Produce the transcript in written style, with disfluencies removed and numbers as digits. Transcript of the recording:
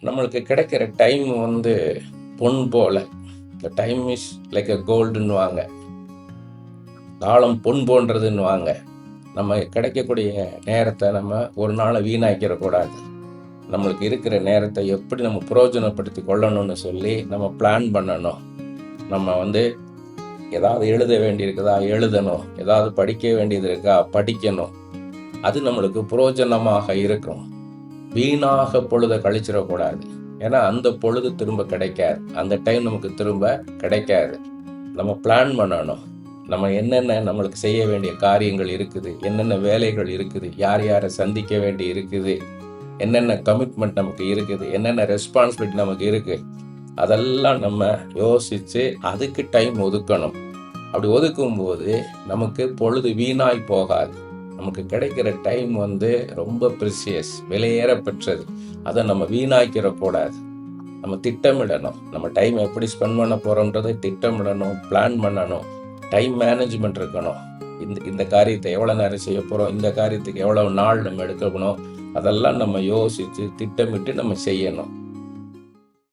நம்மளுக்கு கிடைக்கிற டைம் பொன் போல. இந்த டைம் இஸ் லைக் அ கோல்டுன்னுவாங்க, காலம் பொன் போன்றதுன்னுவாங்க. நம்ம கிடைக்கக்கூடிய நேரத்தை நம்ம ஒரு நாளை வீணாக்கிடக்கூடாது. நம்மளுக்கு இருக்கிற நேரத்தை எப்படி நம்ம பிரயோஜனப்படுத்தி கொள்ளணும்னு சொல்லி நம்ம பிளான் பண்ணணும். நம்ம ஏதாவது எழுத வேண்டியிருக்குதா எழுதணும், ஏதாவது படிக்க வேண்டியது இருக்கா படிக்கணும். அது நம்மளுக்கு பிரயோஜனமாக இருக்கும். வீணாக பொழுதை கழிச்சிடக்கூடாது. ஏன்னா அந்த பொழுது திரும்ப கிடைக்காது, அந்த டைம் நமக்கு திரும்ப கிடைக்காது. நம்ம பிளான் பண்ணணும். நம்ம என்னென்ன நம்மளுக்கு செய்ய வேண்டிய காரியங்கள் இருக்குது, என்னென்ன வேலைகள் இருக்குது, யார் யாரை சந்திக்க வேண்டி இருக்குது, என்னென்ன கமிட்மெண்ட் நமக்கு இருக்குது, என்னென்ன ரெஸ்பான்சிபிலிட்டி நமக்கு இருக்குது, அதெல்லாம் நம்ம யோசித்து அதுக்கு டைம் ஒதுக்கணும். அப்படி ஒதுக்கும்போது நமக்கு பொழுது வீணாய் போகாது. நமக்கு கிடைக்கிற டைம் ரொம்ப ப்ரிசியஸ், விலையேற பெற்றது. அதை நம்ம வீணாக்கிடக்கூடாது. நம்ம திட்டமிடணும். நம்ம டைம் எப்படி ஸ்பெண்ட் பண்ண போகிறோன்றதை திட்டமிடணும், பிளான் பண்ணணும். டைம் மேனேஜ்மெண்ட் இருக்கணும். இந்த காரியத்தை எவ்வளோ நேரம் செய்ய போகிறோம், இந்த காரியத்துக்கு எவ்வளோ நாள் நம்ம எடுக்கணும், அதெல்லாம் நம்ம யோசித்து திட்டமிட்டு நம்ம செய்யணும்.